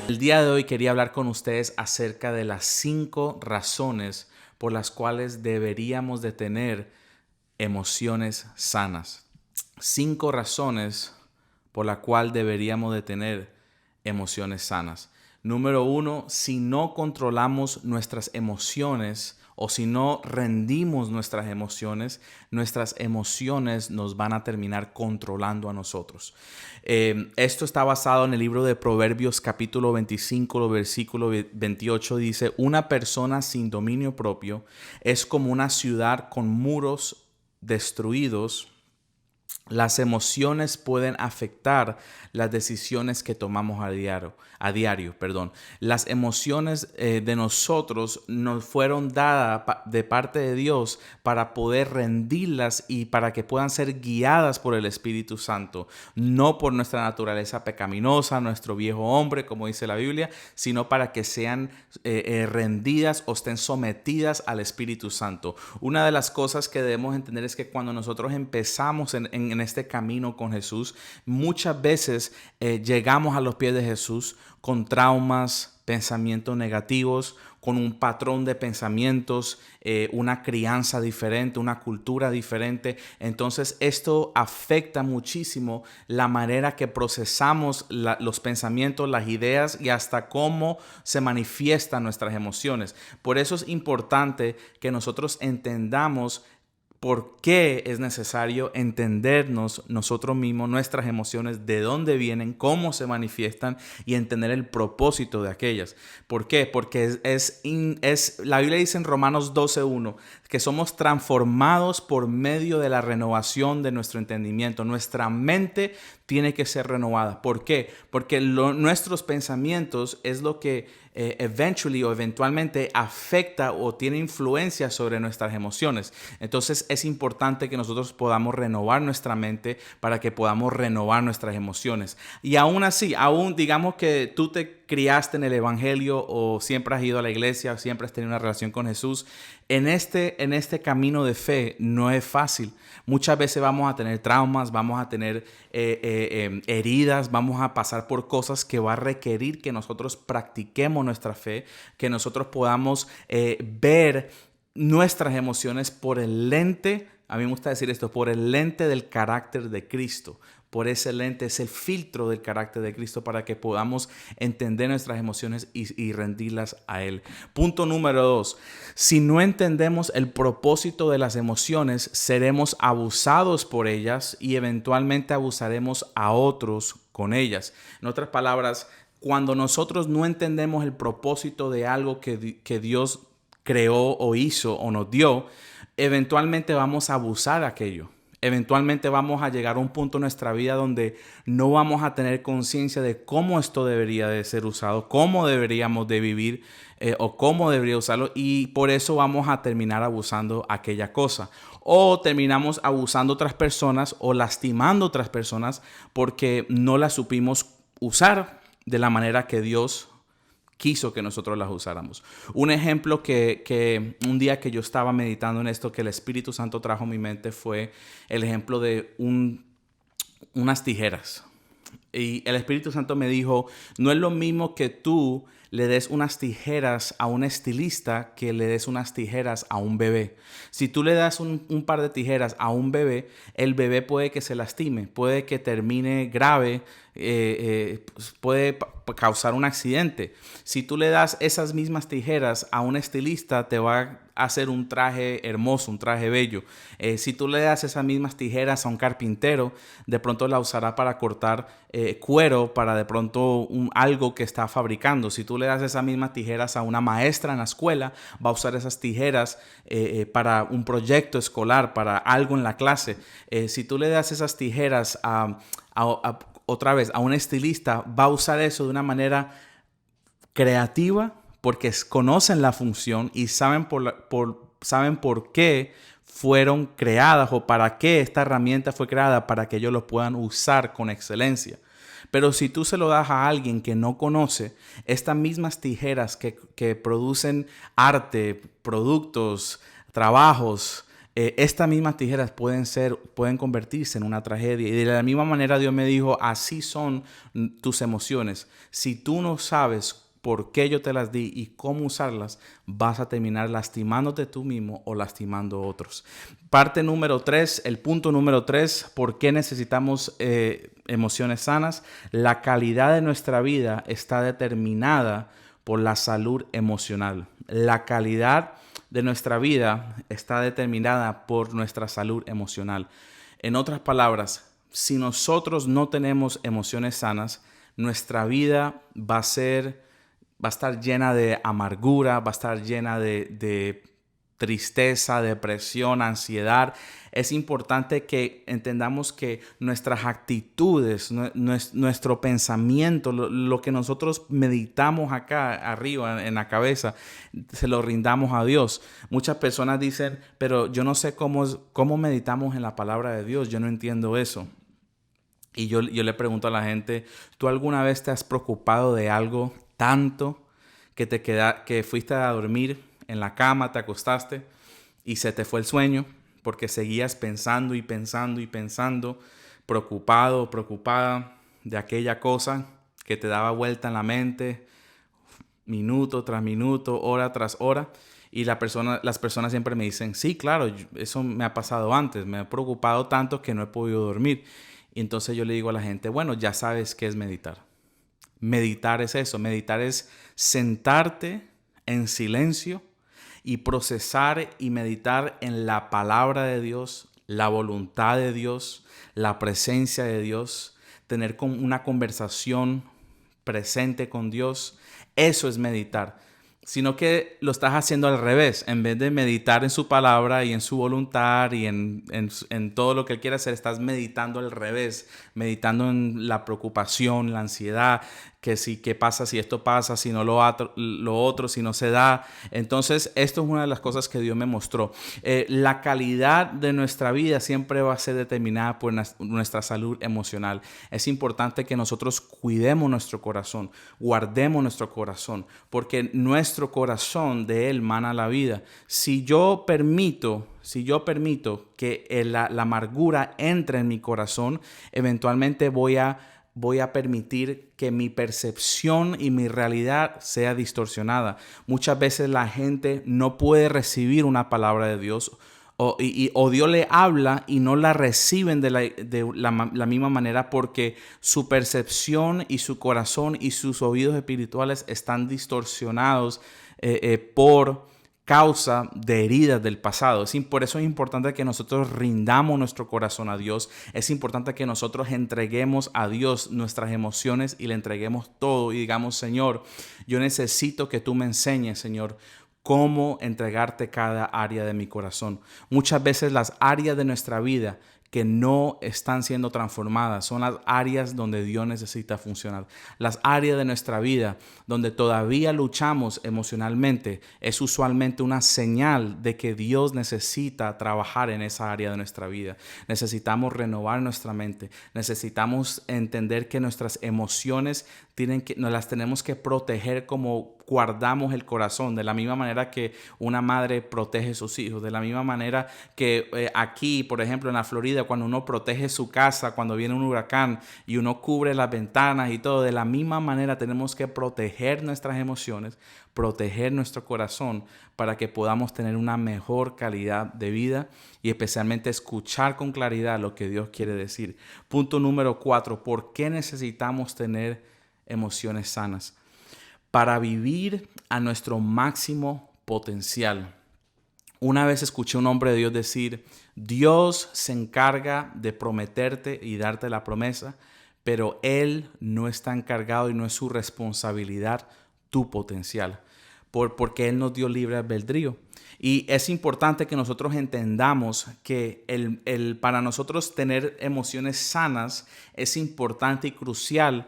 El día de hoy quería hablar con ustedes acerca de las 5 razones por las cuales deberíamos de tener emociones sanas. 5 razones por las cuales deberíamos de tener emociones sanas. Número 1, si no controlamos nuestras emociones o si no rendimos nuestras emociones nos van a terminar controlando a nosotros. Esto está basado en el libro de Proverbios capítulo 25, versículo 28. Dice, una persona sin dominio propio es como una ciudad con muros destruidos. Las emociones pueden afectar las decisiones que tomamos a diario. Las emociones de nosotros nos fueron dadas de parte de Dios para poder rendirlas y para que puedan ser guiadas por el Espíritu Santo, no por nuestra naturaleza pecaminosa, nuestro viejo hombre, como dice la Biblia, sino para que sean rendidas o estén sometidas al Espíritu Santo. Una de las cosas que debemos entender es que cuando nosotros empezamos en este camino con Jesús, muchas veces llegamos a los pies de Jesús con traumas, pensamientos negativos, con un patrón de pensamientos, una crianza diferente, una cultura diferente. Entonces esto afecta muchísimo la manera que procesamos los pensamientos, las ideas y hasta cómo se manifiestan nuestras emociones. Por eso es importante que nosotros entendamos por qué es necesario entendernos nosotros mismos, nuestras emociones, de dónde vienen, cómo se manifiestan y entender el propósito de aquellas. ¿Por qué? Porque la Biblia dice en Romanos 12:1 que somos transformados por medio de la renovación de nuestro entendimiento. Nuestra mente tiene que ser renovada. ¿Por qué? Porque nuestros pensamientos es lo que eventualmente afecta o tiene influencia sobre nuestras emociones. Entonces es importante que nosotros podamos renovar nuestra mente para que podamos renovar nuestras emociones. Y aún así, aún digamos que tú te criaste en el evangelio o siempre has ido a la iglesia, o siempre has tenido una relación con Jesús, en este camino de fe no es fácil. Muchas veces vamos a tener traumas, vamos a tener heridas, vamos a pasar por cosas que va a requerir que nosotros practiquemos nuestra fe, que nosotros podamos ver nuestras emociones por el lente, a mí me gusta decir esto, por el lente del carácter de Cristo. Por ese lente, es el filtro del carácter de Cristo para que podamos entender nuestras emociones y rendirlas a Él. Punto número 2. Si no entendemos el propósito de las emociones, seremos abusados por ellas y eventualmente abusaremos a otros con ellas. En otras palabras, cuando nosotros no entendemos el propósito de algo que Dios creó o hizo o nos dio, eventualmente vamos a abusar de aquello. Eventualmente vamos a llegar a un punto en nuestra vida donde no vamos a tener conciencia de cómo esto debería de ser usado, cómo deberíamos de vivir o cómo debería usarlo, y por eso vamos a terminar abusando aquella cosa. O terminamos abusando otras personas o lastimando otras personas porque no las supimos usar de la manera que Dios quiso que nosotros las usáramos. Un ejemplo que un día que yo estaba meditando en esto, que el Espíritu Santo trajo a mi mente, fue el ejemplo de unas tijeras. Y el Espíritu Santo me dijo, no es lo mismo que tú le des unas tijeras a un estilista que le des unas tijeras a un bebé. Si tú le das un par de tijeras a un bebé, el bebé puede que se lastime, puede que termine grave, puede causar un accidente. Si tú le das esas mismas tijeras a un estilista, te va a hacer un traje hermoso, un traje bello. Si tú le das esas mismas tijeras a un carpintero, de pronto la usará para cortar cuero, para de pronto algo que está fabricando. Si tú le das esas mismas tijeras a una maestra en la escuela, va a usar esas tijeras para un proyecto escolar, para algo en la clase. Si tú le das esas tijeras otra vez a un estilista, va a usar eso de una manera creativa porque conocen la función y saben por qué fueron creadas o para qué esta herramienta fue creada, para que ellos lo puedan usar con excelencia. Pero si tú se lo das a alguien que no conoce, estas mismas tijeras que producen arte, productos, trabajos, estas mismas tijeras pueden convertirse en una tragedia. Y de la misma manera Dios me dijo, así son tus emociones. Si tú no sabes por qué yo te las di y cómo usarlas, vas a terminar lastimándote tú mismo o lastimando a otros. Parte número 3, el punto número 3, ¿por qué necesitamos emociones sanas? La calidad de nuestra vida está determinada por la salud emocional. La calidad de nuestra vida está determinada por nuestra salud emocional. En otras palabras, si nosotros no tenemos emociones sanas, nuestra vida va a estar llena de amargura, va a estar llena de tristeza, depresión, ansiedad. Es importante que entendamos que nuestras actitudes, nuestro pensamiento, lo que nosotros meditamos acá arriba en la cabeza, se lo rindamos a Dios. Muchas personas dicen, pero yo no sé cómo meditamos en la palabra de Dios, yo no entiendo eso. Y yo le pregunto a la gente, ¿tú alguna vez te has preocupado de algo tanto que fuiste a dormir en la cama, te acostaste y se te fue el sueño porque seguías pensando y pensando y pensando, preocupado o preocupada de aquella cosa que te daba vuelta en la mente, minuto tras minuto, hora tras hora? Y las personas siempre me dicen, sí, claro, eso me ha pasado antes, me he preocupado tanto que no he podido dormir. Y entonces yo le digo a la gente, bueno, ya sabes qué es meditar. Meditar es eso, meditar es sentarte en silencio y procesar y meditar en la palabra de Dios, la voluntad de Dios, la presencia de Dios, tener una conversación presente con Dios. Eso es meditar. Sino que lo estás haciendo al revés. En vez de meditar en su palabra y en su voluntad y en todo lo que Él quiere hacer, estás meditando al revés, meditando en la preocupación, la ansiedad, que si qué pasa si esto pasa, si no lo otro, si no se da. Entonces, esto es una de las cosas que Dios me mostró. La calidad de nuestra vida siempre va a ser determinada por nuestra salud emocional. Es importante que nosotros cuidemos nuestro corazón, guardemos nuestro corazón, porque nuestro corazón de él mana la vida. Si yo permito que la amargura entre en mi corazón, eventualmente voy a permitir que mi percepción y mi realidad sea distorsionada. Muchas veces la gente no puede recibir una palabra de Dios o Dios le habla y no la reciben de la misma manera porque su percepción y su corazón y sus oídos espirituales están distorsionados por causa de heridas del pasado. Por eso es importante que nosotros rindamos nuestro corazón a Dios. Es importante que nosotros entreguemos a Dios nuestras emociones y le entreguemos todo y digamos, Señor, yo necesito que tú me enseñes, Señor, cómo entregarte cada área de mi corazón. Muchas veces las áreas de nuestra vida que no están siendo transformadas son las áreas donde Dios necesita funcionar. Las áreas de nuestra vida donde todavía luchamos emocionalmente es usualmente una señal de que Dios necesita trabajar en esa área de nuestra vida. Necesitamos renovar nuestra mente. Necesitamos entender que nuestras emociones nos las tenemos que proteger como guardamos el corazón, de la misma manera que una madre protege a sus hijos, de la misma manera que aquí, por ejemplo, en la Florida, cuando uno protege su casa, cuando viene un huracán y uno cubre las ventanas y todo, de la misma manera tenemos que proteger nuestras emociones, proteger nuestro corazón para que podamos tener una mejor calidad de vida y especialmente escuchar con claridad lo que Dios quiere decir. Punto número 4, ¿por qué necesitamos tener emociones sanas? Para vivir a nuestro máximo potencial. Una vez escuché a un hombre de Dios decir, Dios se encarga de prometerte y darte la promesa, pero Él no está encargado y no es su responsabilidad tu potencial, porque Él nos dio libre albedrío. Y es importante que nosotros entendamos que para nosotros tener emociones sanas es importante y crucial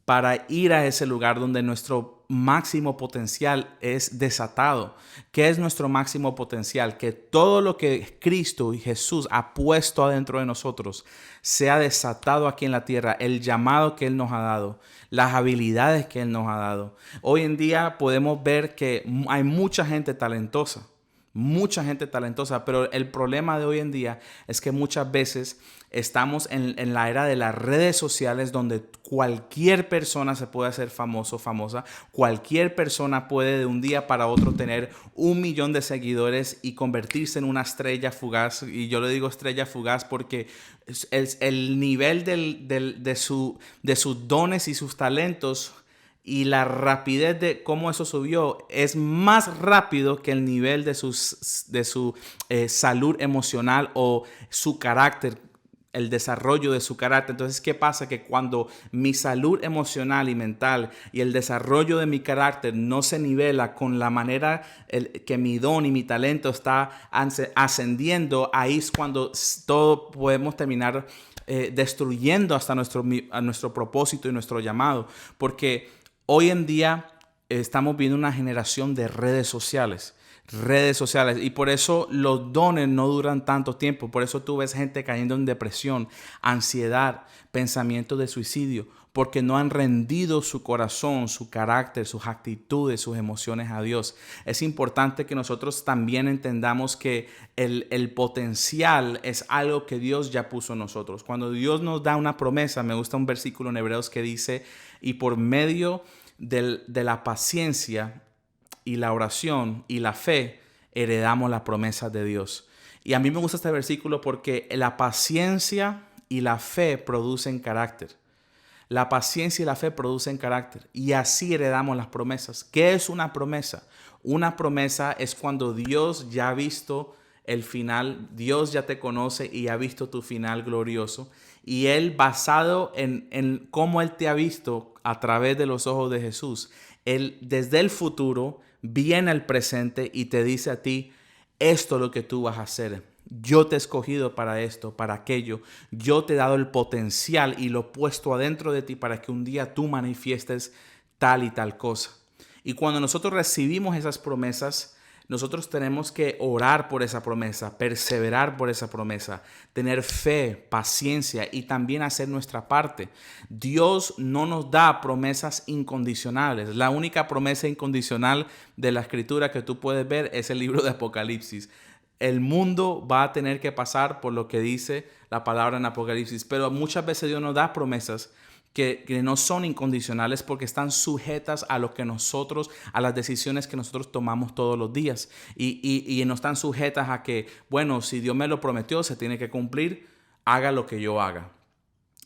para ir a ese lugar donde nuestro máximo potencial es desatado. ¿Qué es nuestro máximo potencial? Que todo lo que Cristo y Jesús ha puesto adentro de nosotros sea desatado aquí en la tierra. El llamado que Él nos ha dado, las habilidades que Él nos ha dado. Hoy en día podemos ver que hay mucha gente talentosa, mucha gente talentosa, pero el problema de hoy en día es que muchas veces estamos en la era de las redes sociales donde cualquier persona se puede hacer famoso, famosa. Cualquier persona puede de un día para otro tener 1 millón de seguidores y convertirse en una estrella fugaz. Y yo le digo estrella fugaz porque el nivel de sus dones y sus talentos y la rapidez de cómo eso subió es más rápido que el nivel de su salud emocional o su carácter, el desarrollo de su carácter. Entonces, ¿qué pasa? Que cuando mi salud emocional y mental y el desarrollo de mi carácter no se nivela con la manera que mi don y mi talento está ascendiendo, ahí es cuando todo podemos terminar destruyendo hasta nuestro propósito y nuestro llamado. Porque hoy en día estamos viendo una generación de redes sociales. Redes sociales, y por eso los dones no duran tanto tiempo. Por eso tú ves gente cayendo en depresión, ansiedad, pensamientos de suicidio, porque no han rendido su corazón, su carácter, sus actitudes, sus emociones a Dios. Es importante que nosotros también entendamos que el potencial es algo que Dios ya puso en nosotros. Cuando Dios nos da una promesa, me gusta un versículo en Hebreos que dice: y por medio de la paciencia y la oración y la fe, heredamos las promesas de Dios. Y a mí me gusta este versículo porque la paciencia y la fe producen carácter. La paciencia y la fe producen carácter. Y así heredamos las promesas. ¿Qué es una promesa? Una promesa es cuando Dios ya ha visto el final, Dios ya te conoce y ha visto tu final glorioso. Y Él, basado en cómo Él te ha visto a través de los ojos de Jesús, Él desde el futuro viene al presente y te dice a ti: esto es lo que tú vas a hacer. Yo te he escogido para esto, para aquello. Yo te he dado el potencial y lo he puesto adentro de ti para que un día tú manifiestes tal y tal cosa. Y cuando nosotros recibimos esas promesas, nosotros tenemos que orar por esa promesa, perseverar por esa promesa, tener fe, paciencia y también hacer nuestra parte. Dios no nos da promesas incondicionales. La única promesa incondicional de la Escritura que tú puedes ver es el libro de Apocalipsis. El mundo va a tener que pasar por lo que dice la palabra en Apocalipsis, pero muchas veces Dios nos da promesas que no son incondicionales porque están sujetas a lo que nosotros, a las decisiones que nosotros tomamos todos los días. Y no están sujetas a que, bueno, si Dios me lo prometió, se tiene que cumplir, haga lo que yo haga.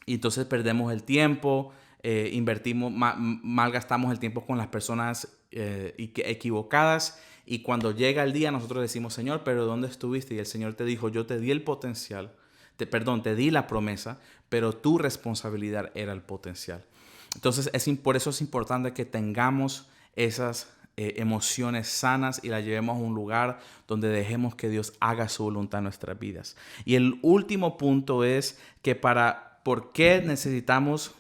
Y entonces perdemos el tiempo, invertimos, malgastamos el tiempo con las personas equivocadas. Y cuando llega el día, nosotros decimos: Señor, pero ¿dónde estuviste? Y el Señor te dijo: yo te di el potencial, te di la promesa, pero tu responsabilidad era el potencial. Entonces, por eso es importante que tengamos esas emociones sanas y las llevemos a un lugar donde dejemos que Dios haga su voluntad en nuestras vidas. Y el último punto es que ¿por qué necesitamos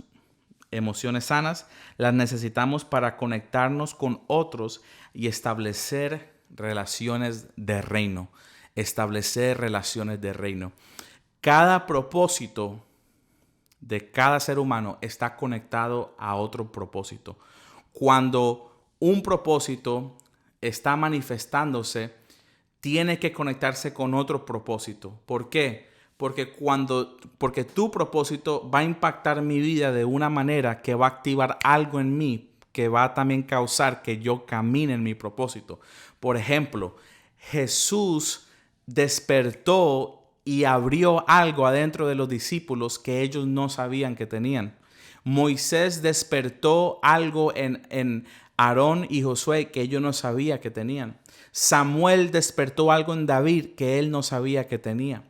emociones sanas? Las necesitamos para conectarnos con otros y establecer relaciones de reino. Establecer relaciones de reino. Cada propósito de cada ser humano está conectado a otro propósito. Cuando un propósito está manifestándose, tiene que conectarse con otro propósito. ¿Por qué? Porque tu propósito va a impactar mi vida de una manera que va a activar algo en mí, que va a también causar que yo camine en mi propósito. Por ejemplo, Jesús despertó y abrió algo adentro de los discípulos que ellos no sabían que tenían. Moisés despertó algo en Aarón y Josué que ellos no sabían que tenían. Samuel despertó algo en David que él no sabía que tenía.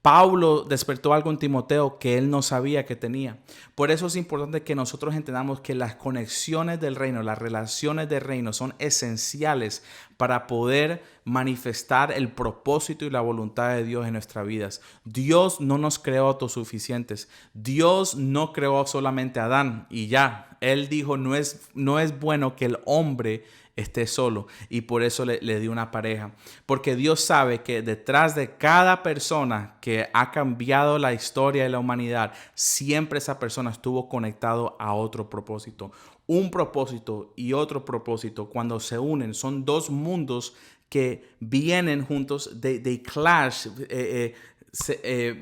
Pablo despertó algo en Timoteo que él no sabía que tenía. Por eso es importante que nosotros entendamos que las conexiones del reino, las relaciones del reino son esenciales para poder manifestar el propósito y la voluntad de Dios en nuestras vidas. Dios no nos creó autosuficientes. Dios no creó solamente a Adán y ya. Él dijo: no es bueno que el hombre esté solo, y por eso le dio una pareja, porque Dios sabe que detrás de cada persona que ha cambiado la historia de la humanidad, siempre esa persona estuvo conectado a otro propósito. Un propósito y otro propósito, cuando se unen, son dos mundos que vienen juntos, they clash,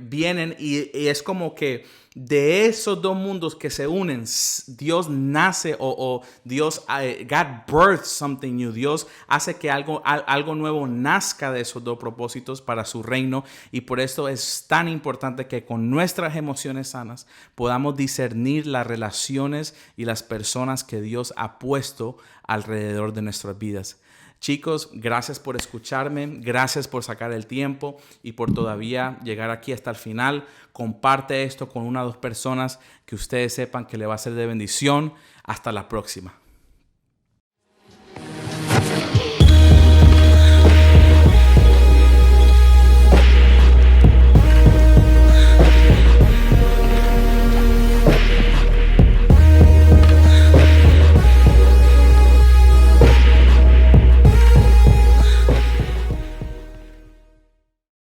vienen y es como que de esos dos mundos que se unen, Dios nace o Dios, God births something new. Dios hace que algo nuevo nazca de esos dos propósitos para su reino, y por eso es tan importante que con nuestras emociones sanas podamos discernir las relaciones y las personas que Dios ha puesto alrededor de nuestras vidas. Chicos, gracias por escucharme, gracias por sacar el tiempo y por todavía llegar aquí hasta el final. Comparte esto con una o dos personas que ustedes sepan que le va a ser de bendición. Hasta la próxima.